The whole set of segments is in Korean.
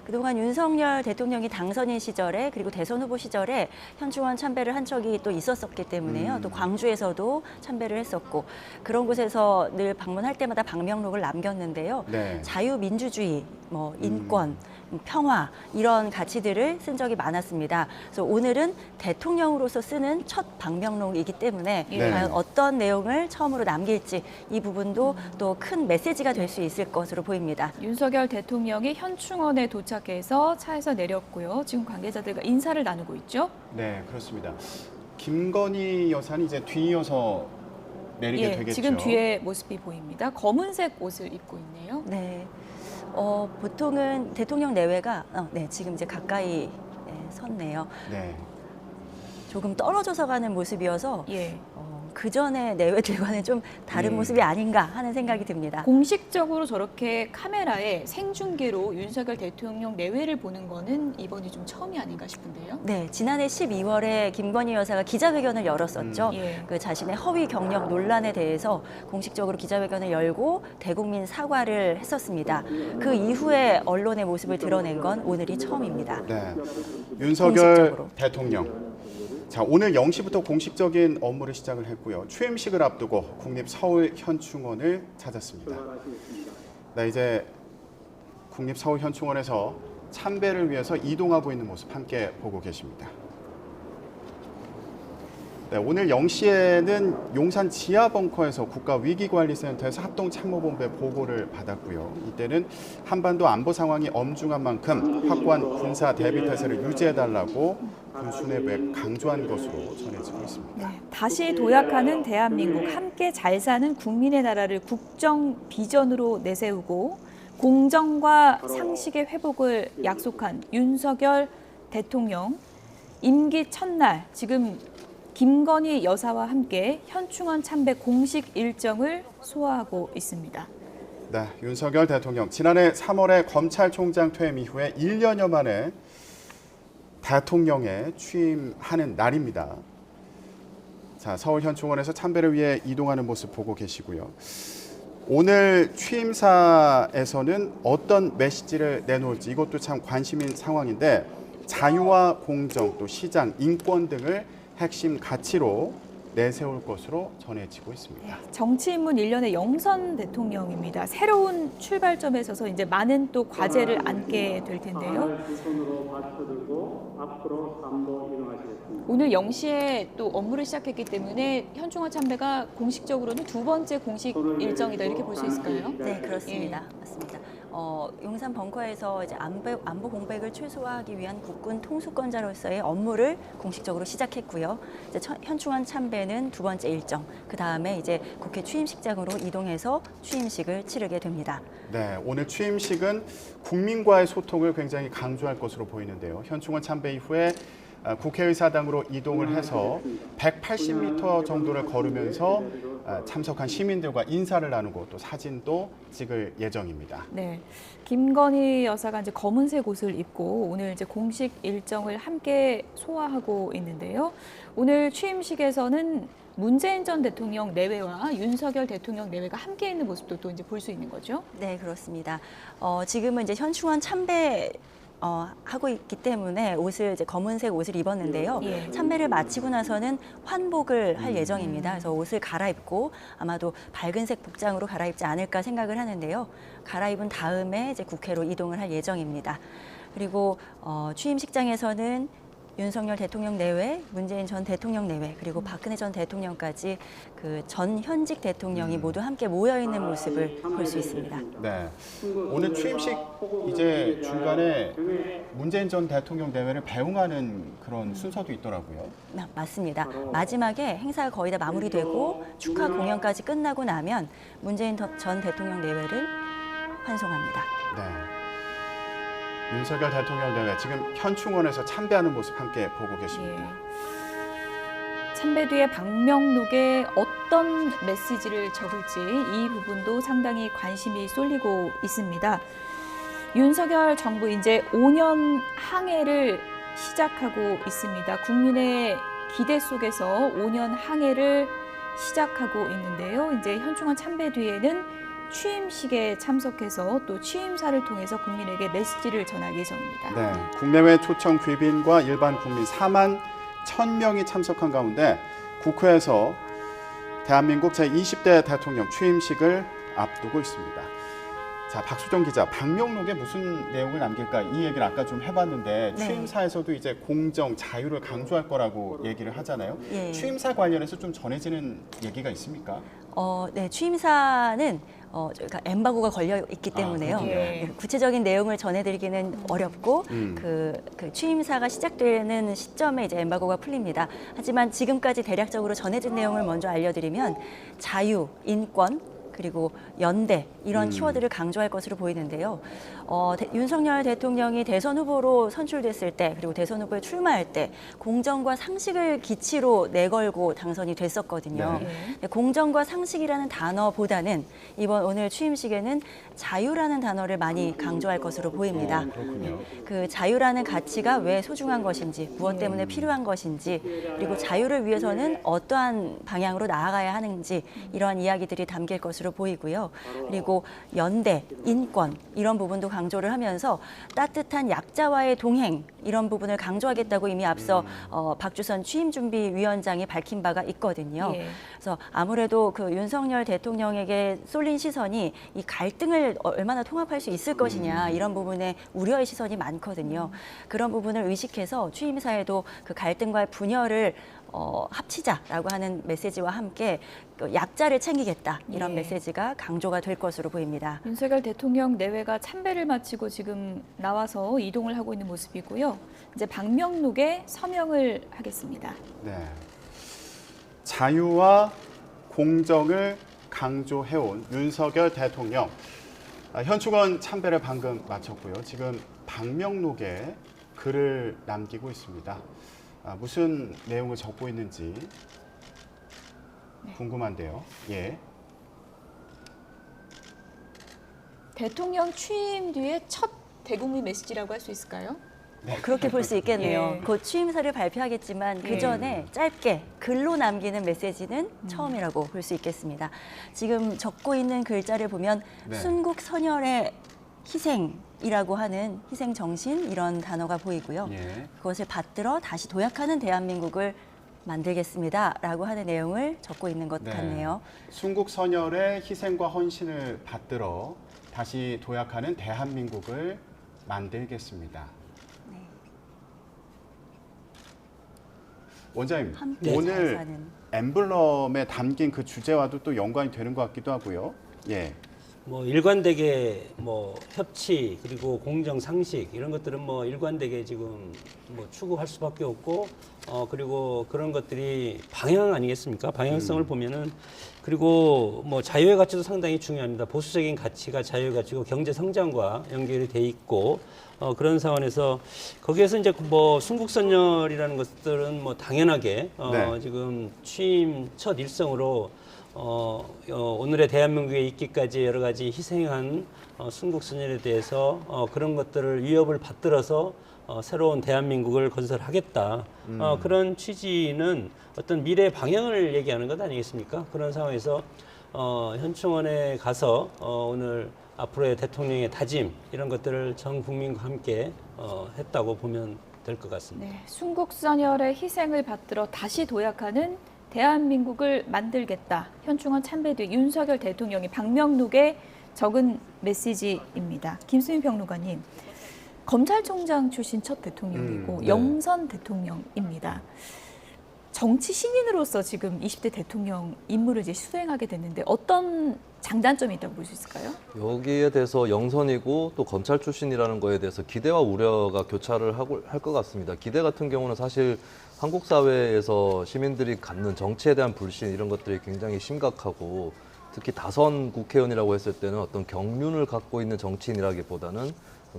그동안 윤석열 대통령이 당선인 시절에 그리고 대선 후보 시절에 현충원 참배를 한 적이 또 있었었기 때문에요. 또 광주에서도 참배를 했었고 그런 곳에서 늘 방문할 때마다 방명록을 남겼는데요. 네. 자유민주주의, 인권, 평화 이런 가치들을 쓴 적이 많았습니다. 그래서 오늘은 대통령으로서 쓰는 첫 방명록이기 때문에 네. 과연 어떤 내용을 처음으로 남길지 이 부분도 또 큰 메시지가 될 수 있을 것으로 보입니다. 윤석열 대통령이 현충원에 도착해서 차에서 내렸고요. 지금 관계자들과 인사를 나누고 있죠. 네, 그렇습니다. 김건희 여사는 이제 뒤이어서 내리게 되겠죠. 지금 뒤에 모습이 보입니다. 검은색 옷을 입고 있네요. 네. 보통은 대통령 내외가 지금 이제 가까이 섰네요. 네. 조금 떨어져서 가는 모습이어서 예. 그 전에 내외들과는 좀 다른 모습이 아닌가 하는 생각이 듭니다. 공식적으로 저렇게 카메라에 생중계로 윤석열 대통령 내외를 보는 거는 이번이 좀 처음이 아닌가 싶은데요. 네, 지난해 12월에 김건희 여사가 기자회견을 열었었죠. 그 자신의 허위 경력 논란에 대해서 공식적으로 기자회견을 열고 대국민 사과를 했었습니다. 그 이후에 언론의 모습을 드러낸 건 오늘이 처음입니다. 네. 윤석열 공식적으로. 대통령. 자, 오늘 0시부터 공식적인 업무를 시작을 했고요. 취임식을 앞두고 국립 서울 현충원을 찾았습니다. 네, 이제 국립 서울 현충원에서 참배를 위해서 이동하고 있는 모습 함께 보고 계십니다. 네, 오늘 0시에는 용산 지하벙커에서 국가위기관리센터에서 합동참모본부에 보고를 받았고요. 이때는 한반도 안보 상황이 엄중한 만큼 확고한 군사 대비태세를 유지해달라고 군 수뇌부에 강조한 것으로 전해지고 있습니다. 네, 다시 도약하는 대한민국, 함께 잘 사는 국민의 나라를 국정 비전으로 내세우고 공정과 상식의 회복을 약속한 윤석열 대통령. 임기 첫날 지금 김건희 여사와 함께 현충원 참배 공식 일정을 소화하고 있습니다. 네, 윤석열 대통령 지난해 3월에 검찰총장 퇴임 이후에 1년여 만에 대통령에 취임하는 날입니다. 자, 서울 현충원에서 참배를 위해 이동하는 모습 보고 계시고요. 오늘 취임사에서는 어떤 메시지를 내놓을지 이것도 참 관심인 상황인데 자유와 공정, 또 시장, 인권 등을 핵심 가치로 내세울 것으로 전해지고 있습니다. 정치 입문 1년의 영선 대통령입니다. 새로운 출발점에 서서 이제 많은 또 과제를 안게 될 텐데요. 오늘 0시에 또 업무를 시작했기 때문에 현충원 참배가 공식적으로는 두 번째 공식 일정이다 이렇게 볼 수 있을까요? 네, 그렇습니다. 맞습니다. 용산 벙커에서 이제 안보 공백을 최소화하기 위한 국군 통수권자로서의 업무를 공식적으로 시작했고요. 이제 현충원 참배는 두 번째 일정. 그 다음에 이제 국회 취임식장으로 이동해서 취임식을 치르게 됩니다. 네, 오늘 취임식은 국민과의 소통을 굉장히 강조할 것으로 보이는데요. 현충원 참배 이후에 국회의사당으로 이동을 해서 180m 정도를 걸으면서 참석한 시민들과 인사를 나누고 또 사진도 찍을 예정입니다. 네, 김건희 여사가 이제 검은색 옷을 입고 오늘 이제 공식 일정을 함께 소화하고 있는데요. 오늘 취임식에서는 문재인 전 대통령 내외와 윤석열 대통령 내외가 함께 있는 모습도 또 이제 볼 수 있는 거죠. 네, 그렇습니다. 지금은 이제 현충원 참배 하고 있기 때문에 이제 검은색 옷을 입었는데요. 참배를 마치고 나서는 환복을 할 예정입니다. 그래서 옷을 갈아입고 아마도 밝은색 복장으로 갈아입지 않을까 생각을 하는데요. 갈아입은 다음에 이제 국회로 이동을 할 예정입니다. 그리고 취임식장에서는 윤석열 대통령 내외, 문재인 전 대통령 내외, 그리고 박근혜 전 대통령까지 그 전 현직 대통령이 모두 함께 모여 있는 모습을 볼 수 있습니다. 네, 오늘 취임식 이제 중간에 문재인 전 대통령 내외를 배웅하는 그런 순서도 있더라고요. 맞습니다. 마지막에 행사가 거의 다 마무리되고 축하 공연까지 끝나고 나면 문재인 전 대통령 내외를 환송합니다. 네. 윤석열 대통령 내외 지금 현충원에서 참배하는 모습 함께 보고 계십니다. 참배 뒤에 방명록에 어떤 메시지를 적을지 이 부분도 상당히 관심이 쏠리고 있습니다. 윤석열 정부 이제 5년 항해를 시작하고 있습니다. 국민의 기대 속에서 5년 항해를 시작하고 있는데요. 이제 현충원 참배 뒤에는 취임식에 참석해서 또 취임사를 통해서 국민에게 메시지를 전할 예정입니다. 네, 국내외 초청 귀빈과 일반 국민 4만 1,000명이 참석한 가운데 국회에서 대한민국 제20대 대통령 취임식을 앞두고 있습니다. 자, 박수정 기자, 방명록에 무슨 내용을 남길까? 이 얘기를 아까 좀 해봤는데 네. 취임사에서도 이제 공정, 자유를 강조할 거라고 얘기를 하잖아요. 예. 취임사 관련해서 좀 전해지는 얘기가 있습니까? 네, 취임사는 저희가 엠바고가 걸려 있기 때문에요. 그렇군요. 네, 구체적인 내용을 전해드리기는 어렵고 그 취임사가 시작되는 시점에 이제 엠바고가 풀립니다. 하지만 지금까지 대략적으로 전해진 내용을 먼저 알려드리면 자유, 인권, 그리고 연대 이런 키워드를 강조할 것으로 보이는데요. 윤석열 대통령이 대선 후보로 선출됐을 때 그리고 대선 후보에 출마할 때 공정과 상식을 기치로 내걸고 당선이 됐었거든요. 네. 공정과 상식이라는 단어보다는 이번 오늘 취임식에는 자유라는 단어를 많이 강조할 것으로 보입니다. 그렇군요. 그 자유라는 가치가 왜 소중한 것인지, 무엇 때문에 필요한 것인지, 그리고 자유를 위해서는 어떠한 방향으로 나아가야 하는지 이러한 이야기들이 담길 것으로 보이고요. 그리고 연대, 인권 이런 부분도 강조를 하면서 따뜻한 약자와의 동행 이런 부분을 강조하겠다고 이미 앞서 박주선 취임준비위원장이 밝힌 바가 있거든요. 예. 그래서 아무래도 그 윤석열 대통령에게 쏠린 시선이 이 갈등을 얼마나 통합할 수 있을 것이냐 이런 부분에 우려의 시선이 많거든요. 그런 부분을 의식해서 취임사에도 그 갈등과의 분열을 합치자라고 하는 메시지와 함께 그 약자를 챙기겠다 이런 예. 메시지가 강조가 될 것으로 보입니다. 윤석열 대통령 내외가 참배를 마치고 지금 나와서 이동을 하고 있는 모습이고요. 이제 방명록에 서명을 하겠습니다. 네. 자유와 공정을 강조해온 윤석열 대통령. 현충원 참배를 방금 마쳤고요. 지금 방명록에 글을 남기고 있습니다. 무슨 내용을 적고 있는지 궁금한데요. 예. 대통령 취임 뒤에 첫 대국민 메시지라고 할 수 있을까요? 그렇게 볼 수 있겠네요. 예. 곧 취임사를 발표하겠지만 그 전에 짧게 글로 남기는 메시지는 처음이라고 볼 수 있겠습니다. 지금 적고 있는 글자를 보면 네. 순국 선열의 희생이라고 하는 희생 정신 이런 단어가 보이고요. 예. 그것을 받들어 다시 도약하는 대한민국을 만들겠습니다라고 하는 내용을 적고 있는 것 같네요. 순국 선열의 희생과 헌신을 받들어 다시 도약하는 대한민국을 만들겠습니다. 원장님, 함께 잘 오늘 사는. 엠블럼에 담긴 그 주제와도 또 연관이 되는 것 같기도 하고요. 예. 뭐 일관되게 뭐 협치 그리고 공정 상식 이런 것들은 뭐 일관되게 지금 뭐 추구할 수밖에 없고 그리고 그런 것들이 방향 아니겠습니까? 방향성을 보면은 그리고 뭐 자유의 가치도 상당히 중요합니다. 보수적인 가치가 자유의 가치고 경제 성장과 연결이 돼 있고 그런 상황에서 거기에서 이제 뭐 순국선열이라는 것들은 뭐 당연하게 네. 지금 취임 첫 일성으로 오늘의 대한민국에 있기까지 여러 가지 희생한 순국선열에 대해서 그런 것들을 위협을 받들어서 새로운 대한민국을 건설하겠다. 그런 취지는 어떤 미래 방향을 얘기하는 것 아니겠습니까? 그런 상황에서 현충원에 가서 오늘 앞으로의 대통령의 다짐 이런 것들을 전 국민과 함께 했다고 보면 될 것 같습니다. 네, 순국선열의 희생을 받들어 다시 도약하는 대한민국을 만들겠다. 현충원 참배 뒤 윤석열 대통령이 방명록에 적은 메시지입니다. 김수민 평론가님, 검찰총장 출신 첫 대통령이고 네. 영선 대통령입니다. 정치 신인으로서 지금 20대 대통령 임무를 이제 수행하게 됐는데 어떤 장단점이 있다고 볼 수 있을까요? 여기에 대해서 영선이고 또 검찰 출신이라는 거에 대해서 기대와 우려가 교차를 할 것 같습니다. 기대 같은 경우는 사실 한국 사회에서 시민들이 갖는 정치에 대한 불신 이런 것들이 굉장히 심각하고 특히 다선 국회의원이라고 했을 때는 어떤 경륜을 갖고 있는 정치인이라기보다는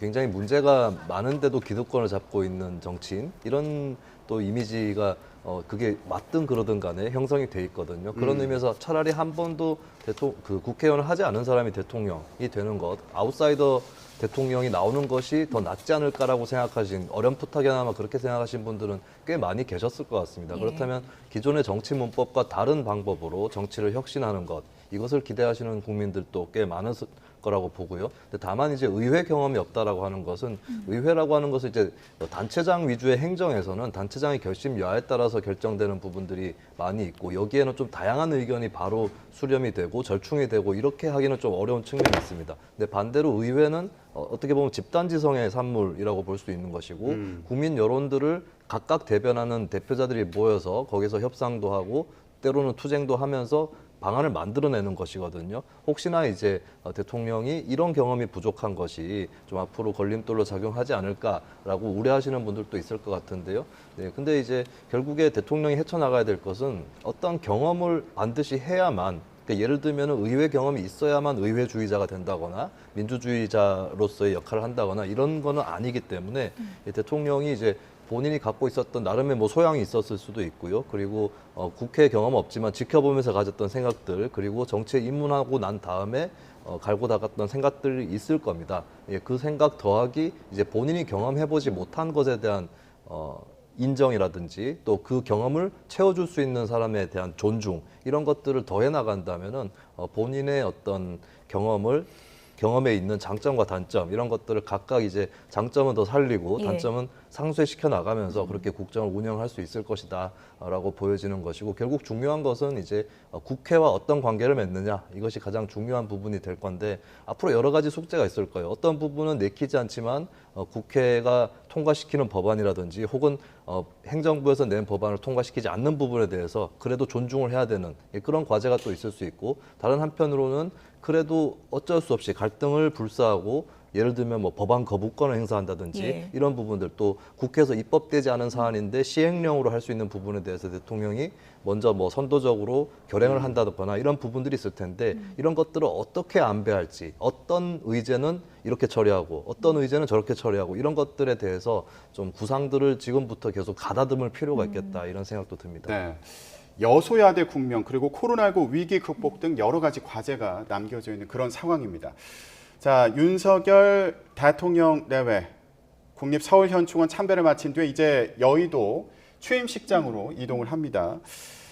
굉장히 문제가 많은데도 기득권을 잡고 있는 정치인 이런 또 이미지가 그게 맞든 그러든 간에 형성이 돼 있거든요. 그런 의미에서 차라리 한 번도 국회의원을 하지 않은 사람이 대통령이 되는 것, 아웃사이더 대통령이 나오는 것이 더 낫지 않을까라고 생각하신, 어렴풋하게나마 그렇게 생각하신 분들은 꽤 많이 계셨을 것 같습니다. 예. 그렇다면 기존의 정치 문법과 다른 방법으로 정치를 혁신하는 것, 이것을 기대하시는 국민들도 꽤 많은 거라고 보고요. 근데 다만 이제 의회 경험이 없다라고 하는 것은 의회라고 하는 것은 이제 단체장 위주의 행정에서는 단체장의 결심 여하에 따라서 결정되는 부분들이 많이 있고 여기에는 좀 다양한 의견이 바로 수렴이 되고 절충이 되고 이렇게 하기는 좀 어려운 측면이 있습니다. 근데 반대로 의회는 어떻게 보면 집단지성의 산물이라고 볼 수 있는 것이고 국민 여론들을 각각 대변하는 대표자들이 모여서 거기서 협상도 하고 때로는 투쟁도 하면서 방안을 만들어내는 것이거든요. 혹시나 이제 대통령이 이런 경험이 부족한 것이 좀 앞으로 걸림돌로 작용하지 않을까라고 우려하시는 분들도 있을 것 같은데요. 네, 근데 이제 결국에 대통령이 헤쳐나가야 될 것은 어떤 경험을 반드시 해야만, 그러니까 예를 들면 의회 경험이 있어야만 의회주의자가 된다거나 민주주의자로서의 역할을 한다거나 이런 거는 아니기 때문에 대통령이 이제 본인이 갖고 있었던 나름의 뭐 소양이 있었을 수도 있고요. 그리고 국회 경험 없지만 지켜보면서 가졌던 생각들, 그리고 정치에 입문하고 난 다음에 갈고 닦았던 생각들이 있을 겁니다. 예, 그 생각 더하기 이제 본인이 경험해보지 못한 것에 대한 인정이라든지 또 그 경험을 채워줄 수 있는 사람에 대한 존중, 이런 것들을 더해 나간다면은 본인의 어떤 경험에 있는 장점과 단점, 이런 것들을 각각 이제 장점은 더 살리고 예. 단점은 상쇄시켜 나가면서 그렇게 국정을 운영할 수 있을 것이다라고 보여지는 것이고, 결국 중요한 것은 이제 국회와 어떤 관계를 맺느냐, 이것이 가장 중요한 부분이 될 건데, 앞으로 여러 가지 숙제가 있을 거예요. 어떤 부분은 내키지 않지만 국회가 통과시키는 법안이라든지 혹은 행정부에서 낸 법안을 통과시키지 않는 부분에 대해서 그래도 존중을 해야 되는 그런 과제가 또 있을 수 있고, 다른 한편으로는 그래도 어쩔 수 없이 갈등을 불사하고 예를 들면 뭐 법안 거부권을 행사한다든지 예. 이런 부분들, 또 국회에서 입법되지 않은 사안인데 시행령으로 할 수 있는 부분에 대해서 대통령이 먼저 뭐 선도적으로 결행을 한다거나 이런 부분들이 있을 텐데, 이런 것들을 어떻게 안배할지, 어떤 의제는 이렇게 처리하고 어떤 의제는 저렇게 처리하고, 이런 것들에 대해서 좀 구상들을 지금부터 계속 가다듬을 필요가 있겠다, 이런 생각도 듭니다. 네. 여소야대 국면, 그리고 코로나19 위기 극복 등 여러 가지 과제가 남겨져 있는 그런 상황입니다. 자, 윤석열 대통령 내외 국립 서울현충원 참배를 마친 뒤에 이제 여의도 취임식장으로 이동을 합니다.